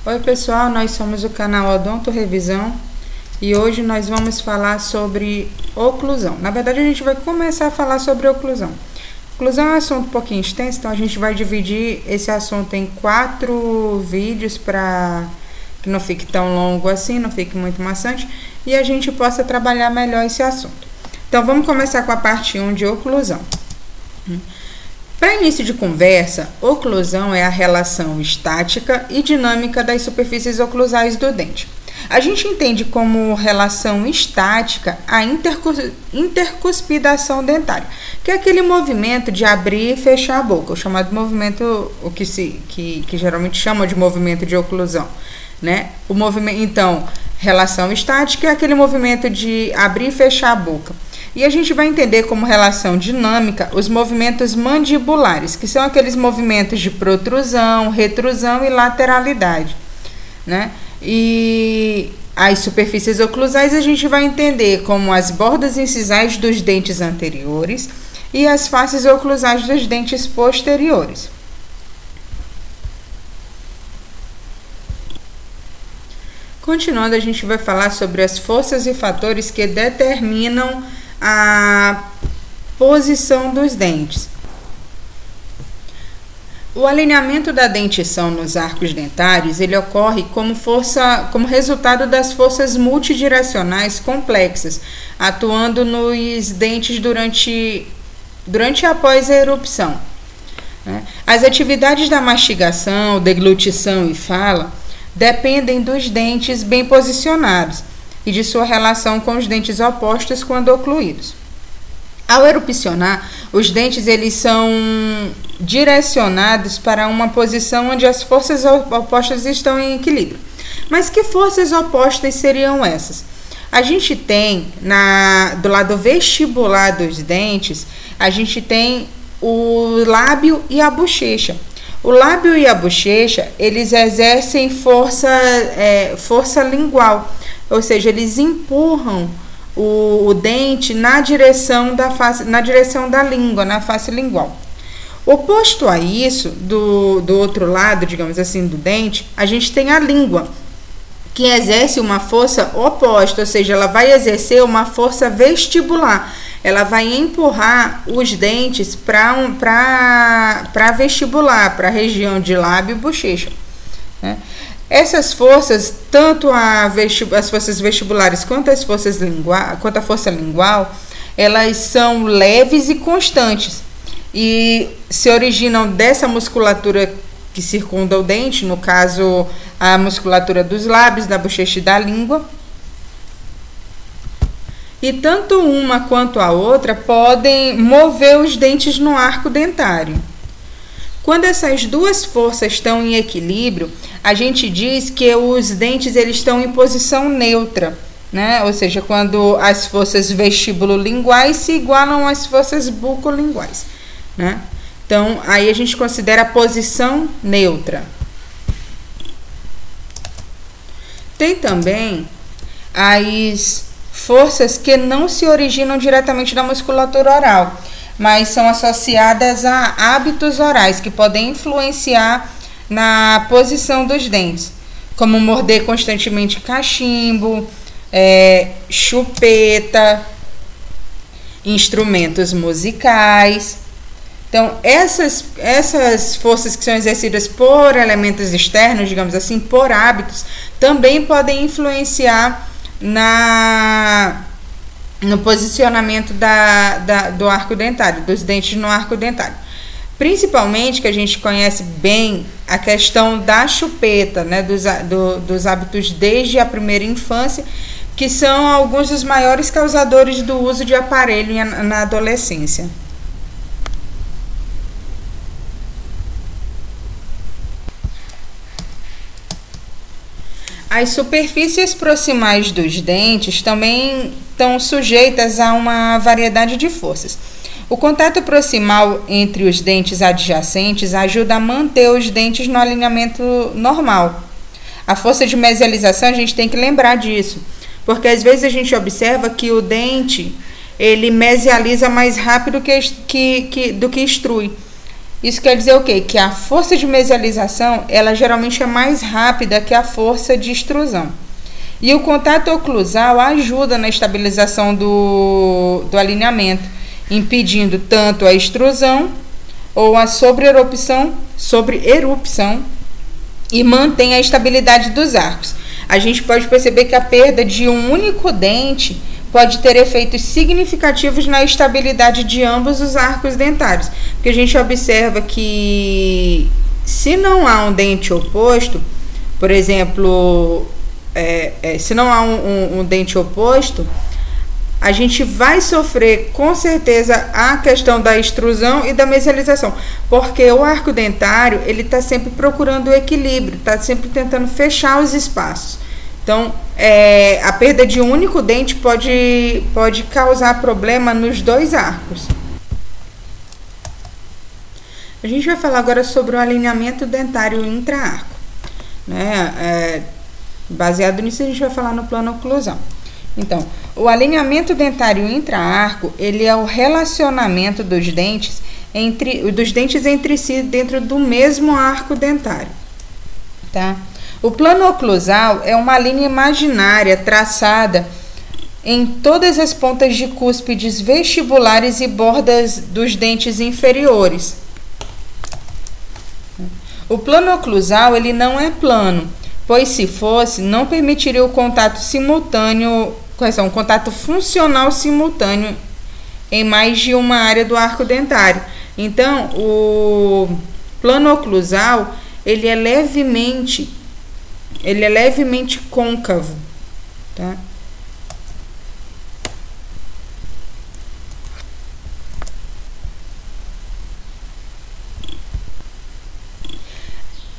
Oi pessoal, nós somos o canal Odonto Revisão e hoje nós vamos falar sobre oclusão. Na verdade a gente vai começar a falar sobre oclusão. Oclusão é um assunto um pouquinho extenso, então a gente vai dividir esse assunto em 4 vídeos para que não fique tão longo assim, não fique muito maçante e a gente possa trabalhar melhor esse assunto. Então vamos começar com a parte 1 de oclusão. Para início de conversa, oclusão é a relação estática e dinâmica das superfícies oclusais do dente. A gente entende como relação estática a intercuspidação dentária, que é aquele movimento de abrir e fechar a boca, o chamado movimento, que geralmente chama de movimento de oclusão, né? O movimento, então, relação estática é aquele movimento de abrir e fechar a boca. E a gente vai entender como relação dinâmica os movimentos mandibulares, que são aqueles movimentos de protrusão, retrusão e lateralidade, né? E as superfícies oclusais a gente vai entender como as bordas incisais dos dentes anteriores e as faces oclusais dos dentes posteriores. Continuando, a gente vai falar sobre as forças e fatores que determinam a posição dos dentes. O alinhamento da dentição nos arcos dentários, ele ocorre como resultado das forças multidirecionais complexas, atuando nos dentes durante e após a erupção, né? As atividades da mastigação, deglutição e fala dependem dos dentes bem posicionados e de sua relação com os dentes opostos quando ocluídos. Ao erupcionar, os dentes eles são direcionados para uma posição onde as forças opostas estão em equilíbrio. Mas que forças opostas seriam essas? A gente tem, do lado vestibular dos dentes, a gente tem o lábio e a bochecha. O lábio e a bochecha, eles exercem força lingual, ou seja, eles empurram o dente na direção da língua, na face lingual. Oposto a isso, do outro lado, digamos assim, do dente, a gente tem a língua, que exerce uma força oposta, ou seja, ela vai exercer uma força vestibular. Ela vai empurrar os dentes para vestibular, para a região de lábio e bochecha, né? Essas forças, tanto as forças vestibulares quanto a força lingual, elas são leves e constantes e se originam dessa musculatura que circunda o dente, no caso a musculatura dos lábios, da bochecha e da língua. E tanto uma quanto a outra podem mover os dentes no arco dentário. Quando essas duas forças estão em equilíbrio, a gente diz que os dentes eles estão em posição neutra, né? Ou seja, quando as forças vestibulolinguais se igualam às forças bucolinguais, né? Então, aí a gente considera a posição neutra. Tem também as forças que não se originam diretamente da musculatura oral, mas são associadas a hábitos orais que podem influenciar na posição dos dentes, como morder constantemente cachimbo, chupeta, instrumentos musicais. Então, essas forças que são exercidas por elementos externos, digamos assim, por hábitos, também podem influenciar no posicionamento do arco dentário, dos dentes no arco dentário. Principalmente que a gente conhece bem a questão da chupeta, né, dos hábitos desde a primeira infância, que são alguns dos maiores causadores do uso de aparelho na adolescência. As superfícies proximais dos dentes também estão sujeitas a uma variedade de forças. O contato proximal entre os dentes adjacentes ajuda a manter os dentes no alinhamento normal. A força de mesialização, a gente tem que lembrar disso, porque às vezes a gente observa que o dente ele mesializa mais rápido do que extrui. Isso quer dizer o quê? Que a força de mesialização, ela geralmente é mais rápida que a força de extrusão. E o contato oclusal ajuda na estabilização do alinhamento, impedindo tanto a extrusão ou a sobreerupção e mantém a estabilidade dos arcos. A gente pode perceber que a perda de um único dente pode ter efeitos significativos na estabilidade de ambos os arcos dentários, porque a gente observa que se não há um dente oposto, por exemplo, se não há um dente oposto, a gente vai sofrer com certeza a questão da extrusão e da mesialização, porque o arco dentário ele está sempre procurando o equilíbrio, está sempre tentando fechar os espaços. Então, a perda de um único dente pode causar problema nos dois arcos. A gente vai falar agora sobre o alinhamento dentário intra-arco, né? Baseado nisso, a gente vai falar no plano oclusal. Então, o alinhamento dentário intra-arco, ele é o relacionamento dos dentes entre si dentro do mesmo arco dentário, tá? O plano oclusal é uma linha imaginária traçada em todas as pontas de cúspides vestibulares e bordas dos dentes inferiores. O plano oclusal, ele não é plano, pois se fosse, não permitiria o contato simultâneo, um contato funcional simultâneo em mais de uma área do arco dentário. Então, o plano oclusal, ele é levemente côncavo, tá?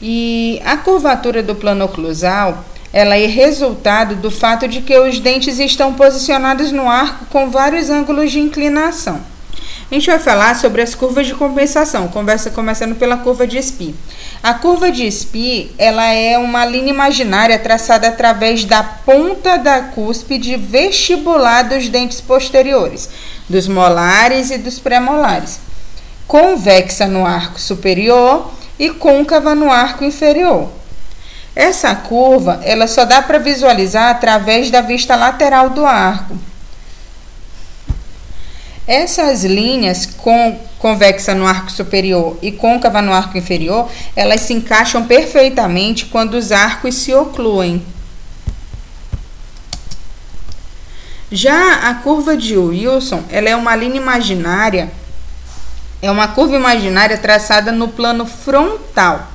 E a curvatura do plano oclusal, ela é resultado do fato de que os dentes estão posicionados no arco com vários ângulos de inclinação. A gente vai falar sobre as curvas de compensação, começando pela curva de Spee. A curva de Spee, ela é uma linha imaginária traçada através da ponta da cúspide vestibular dos dentes posteriores, dos molares e dos pré-molares, convexa no arco superior e côncava no arco inferior. Essa curva, ela só dá para visualizar através da vista lateral do arco. Essas linhas convexa no arco superior e côncava no arco inferior, elas se encaixam perfeitamente quando os arcos se ocluem. Já a curva de Wilson, ela é uma linha imaginária, é uma curva imaginária traçada no plano frontal,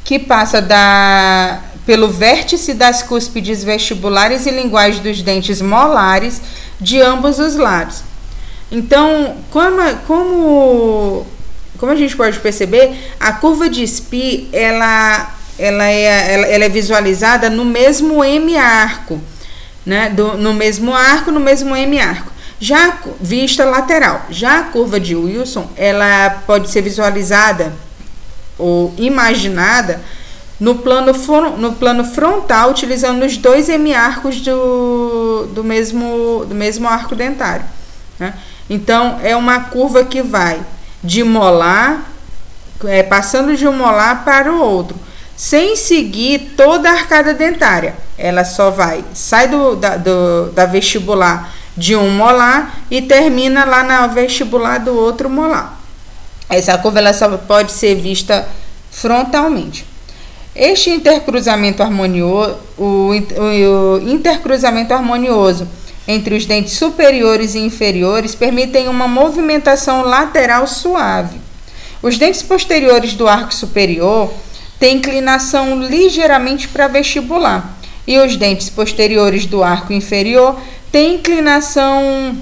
que passa pelo vértice das cúspides vestibulares e linguais dos dentes molares de ambos os lados. Então, como a gente pode perceber, a curva de Spee, ela é visualizada no mesmo hemiarco, né? No mesmo arco, no mesmo hemiarco. Já vista lateral. Já a curva de Wilson, ela pode ser visualizada ou imaginada no plano frontal, utilizando os dois hemiarcos do mesmo arco dentário, né? Então, é uma curva que vai de molar, passando de um molar para o outro, sem seguir toda a arcada dentária. Ela só sai da vestibular de um molar e termina lá na vestibular do outro molar. Essa curva ela só pode ser vista frontalmente. Este intercruzamento harmonioso, o intercruzamento harmonioso entre os dentes superiores e inferiores permitem uma movimentação lateral suave. Os dentes posteriores do arco superior têm inclinação ligeiramente para vestibular e os dentes posteriores do arco inferior têm inclinação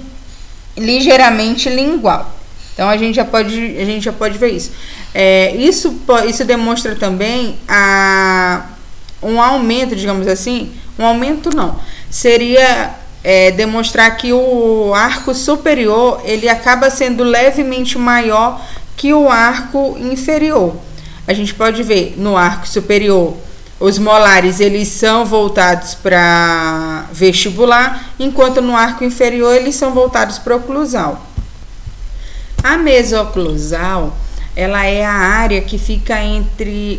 ligeiramente lingual. Então a gente já pode ver isso. Isso demonstra também um aumento, digamos assim, seria demonstrar que o arco superior ele acaba sendo levemente maior que o arco inferior. A gente pode ver no arco superior os molares eles são voltados para vestibular, enquanto no arco inferior eles são voltados para oclusal. A mesoclusal ela é a área que fica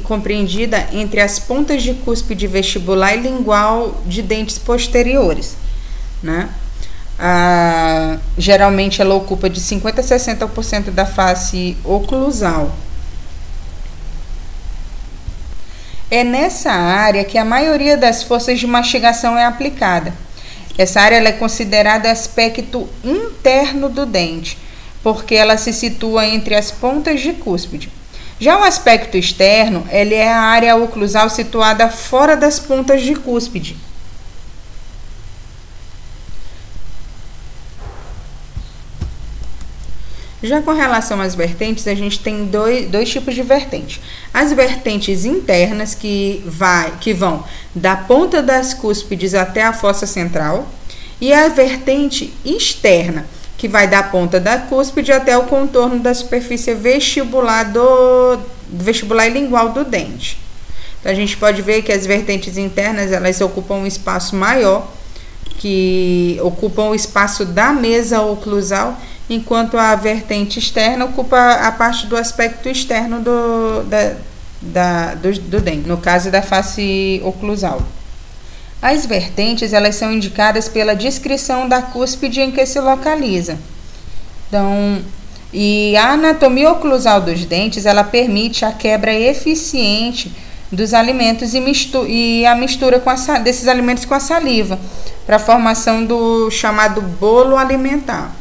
compreendida entre as pontas de cúspide vestibular e lingual de dentes posteriores, né? Geralmente ela ocupa de 50% a 60% da face oclusal. É nessa área que a maioria das forças de mastigação é aplicada. Essa área ela é considerada aspecto interno do dente, porque ela se situa entre as pontas de cúspide. Já o aspecto externo, ele é a área oclusal situada fora das pontas de cúspide. Já com relação às vertentes, a gente tem dois tipos de vertente. As vertentes internas, que vão da ponta das cúspides até a fossa central, e a vertente externa, que vai da ponta da cúspide até o contorno da superfície vestibular vestibular e lingual do dente. Então, a gente pode ver que as vertentes internas, elas ocupam um espaço maior, que ocupam o espaço da mesa oclusal, enquanto a vertente externa ocupa a parte do aspecto externo do dente, no caso da face oclusal. As vertentes, elas são indicadas pela descrição da cúspide em que se localiza. Então, e a anatomia oclusal dos dentes, ela permite a quebra eficiente dos alimentos e a mistura desses alimentos com a saliva, para a formação do chamado bolo alimentar.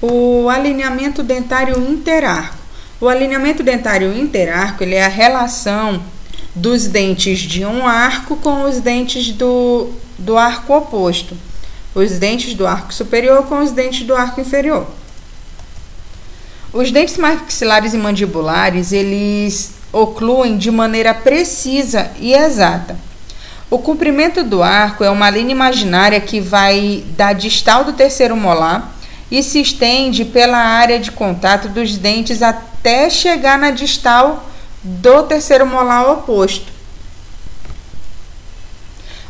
O alinhamento dentário interarco. O alinhamento dentário interarco, ele é a relação dos dentes de um arco com os dentes do arco oposto. Os dentes do arco superior com os dentes do arco inferior. Os dentes maxilares e mandibulares, eles ocluem de maneira precisa e exata. O comprimento do arco é uma linha imaginária que vai da distal do terceiro molar e se estende pela área de contato dos dentes até chegar na distal do terceiro molar oposto.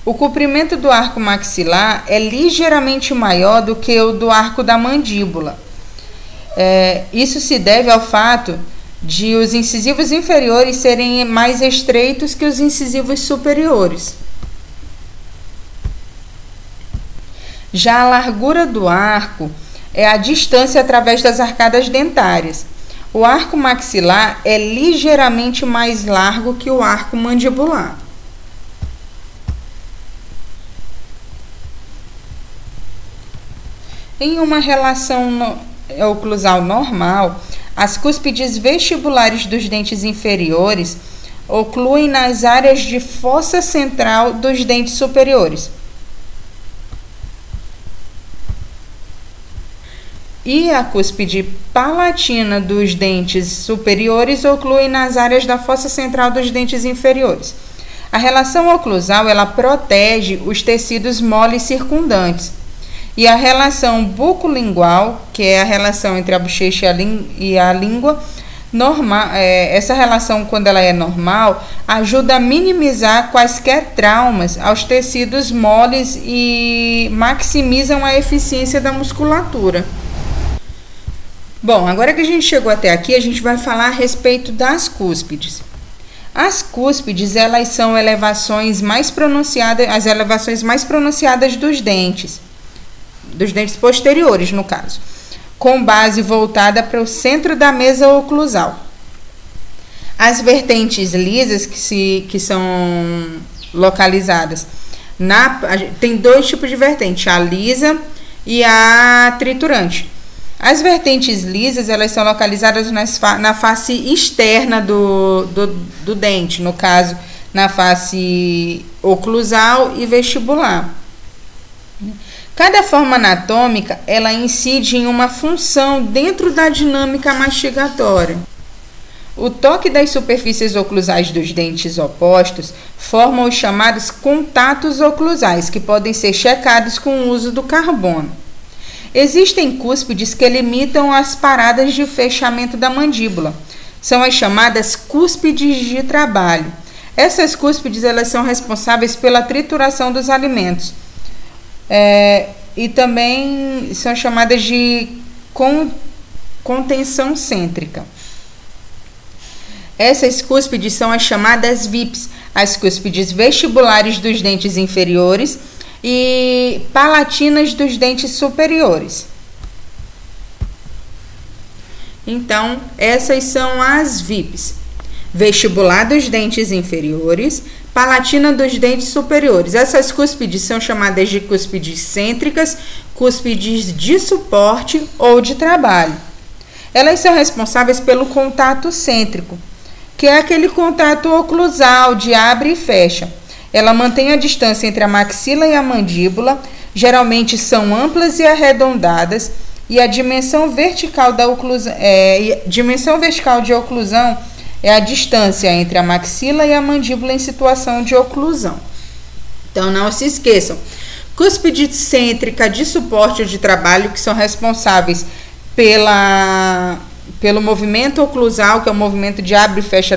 O comprimento do arco maxilar é ligeiramente maior do que o do arco da mandíbula. Isso se deve ao fato de os incisivos inferiores serem mais estreitos que os incisivos superiores. Já a largura do arco é a distância através das arcadas dentárias. O arco maxilar é ligeiramente mais largo que o arco mandibular. Em uma relação oclusal normal, as cúspides vestibulares dos dentes inferiores ocluem nas áreas de fossa central dos dentes superiores. E a cúspide palatina dos dentes superiores oclui nas áreas da fossa central dos dentes inferiores. A relação oclusal, ela protege os tecidos moles circundantes. E a relação bucolingual, que é a relação entre a bochecha e a língua, essa relação, quando ela é normal, ajuda a minimizar quaisquer traumas aos tecidos moles e maximizam a eficiência da musculatura. Bom, agora que a gente chegou até aqui, a gente vai falar a respeito das cúspides. As cúspides, elas são elevações mais pronunciadas, as elevações mais pronunciadas dos dentes posteriores, no caso, com base voltada para o centro da mesa oclusal. As vertentes lisas, que são localizadas tem dois tipos de vertente, a lisa e a triturante. As vertentes lisas, elas são localizadas na face externa do dente, no caso, na face oclusal e vestibular. Cada forma anatômica, ela incide em uma função dentro da dinâmica mastigatória. O toque das superfícies oclusais dos dentes opostos formam os chamados contatos oclusais, que podem ser checados com o uso do carbono. Existem cúspides que limitam as paradas de fechamento da mandíbula. São as chamadas cúspides de trabalho. Essas cúspides, elas são responsáveis pela trituração dos alimentos. E também são chamadas de contenção cêntrica. Essas cúspides são as chamadas VIPs, as cúspides vestibulares dos dentes inferiores e palatinas dos dentes superiores. Então, essas são as VIPs. Vestibular dos dentes inferiores, palatina dos dentes superiores. Essas cúspides são chamadas de cúspides cêntricas, cúspides de suporte ou de trabalho. Elas são responsáveis pelo contato cêntrico, que é aquele contato oclusal de abre e fecha. Ela mantém a distância entre a maxila e a mandíbula, geralmente são amplas e arredondadas, e a dimensão vertical de oclusão é a distância entre a maxila e a mandíbula em situação de oclusão. Então, não se esqueçam. Cúspide cêntrica de suporte ou de trabalho, que são responsáveis pelo movimento oclusal, que é o movimento de abre e fecha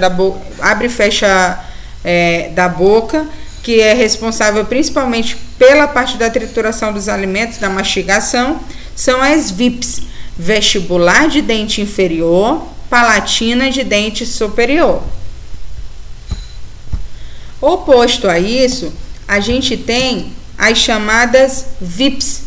da boca, que é responsável principalmente pela parte da trituração dos alimentos, da mastigação, são as VIPs, vestibular de dente inferior, palatina de dente superior. Oposto a isso, a gente tem as chamadas VIPs,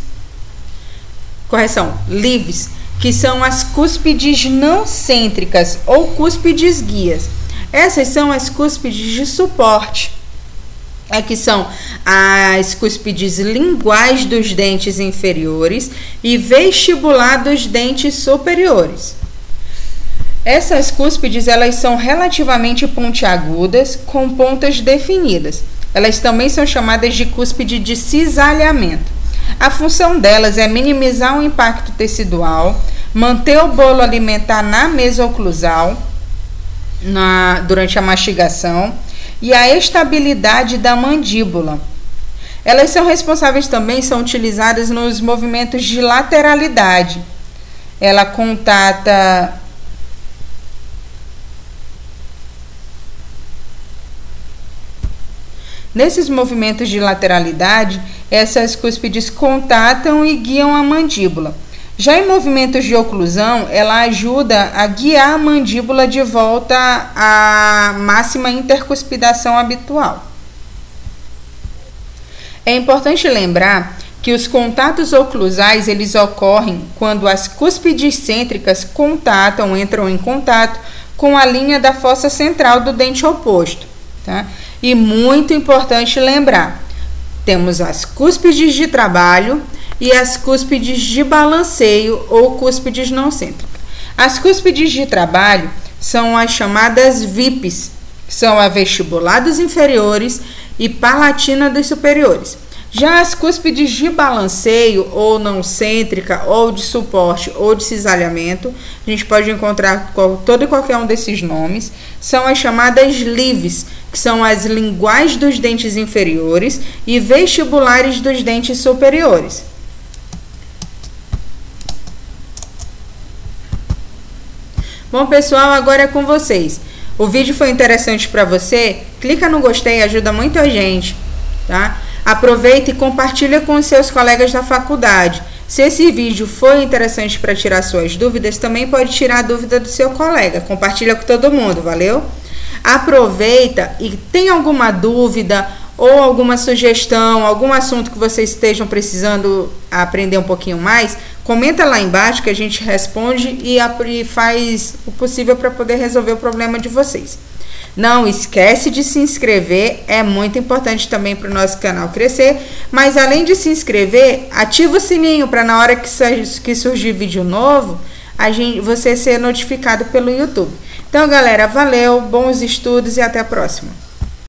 LIVs, que são as cúspides não cêntricas ou cúspides guias. Essas são as cúspides de suporte, que são as cúspides linguais dos dentes inferiores e vestibular dos dentes superiores. Essas cúspides, elas são relativamente pontiagudas, com pontas definidas. Elas também são chamadas de cúspide de cisalhamento. A função delas é minimizar o impacto tecidual, manter o bolo alimentar na mesa oclusal durante a mastigação e a estabilidade da mandíbula. Elas são responsáveis também, são utilizadas nos movimentos de lateralidade. Ela contata nesses movimentos de lateralidade, essas cúspides contatam e guiam a mandíbula. Já em movimentos de oclusão, ela ajuda a guiar a mandíbula de volta à máxima intercuspidação habitual. É importante lembrar que os contatos oclusais, eles ocorrem quando as cúspides cêntricas entram em contato com a linha da fossa central do dente oposto, tá? E muito importante lembrar, temos as cúspides de trabalho e as cúspides de balanceio ou cúspides não cêntricas. As cúspides de trabalho são as chamadas VIPs, que são a vestibular dos inferiores e palatina dos superiores. Já as cúspides de balanceio ou não cêntrica ou de suporte ou de cisalhamento, a gente pode encontrar todo e qualquer um desses nomes, são as chamadas LIVs, que são as linguais dos dentes inferiores e vestibulares dos dentes superiores. Bom, pessoal, agora é com vocês. O vídeo foi interessante para você? Clica no gostei, ajuda muito a gente, tá? Aproveita e compartilha com os seus colegas da faculdade. Se esse vídeo foi interessante para tirar suas dúvidas, também pode tirar a dúvida do seu colega. Compartilha com todo mundo, valeu? Aproveita e tem alguma dúvida ou alguma sugestão, algum assunto que vocês estejam precisando aprender um pouquinho mais, comenta lá embaixo que a gente responde e faz o possível para poder resolver o problema de vocês. Não esquece de se inscrever, é muito importante também para o nosso canal crescer, mas além de se inscrever, ativa o sininho para na hora que surgir vídeo novo, você ser notificado pelo YouTube. Então, galera, valeu, bons estudos e até a próxima.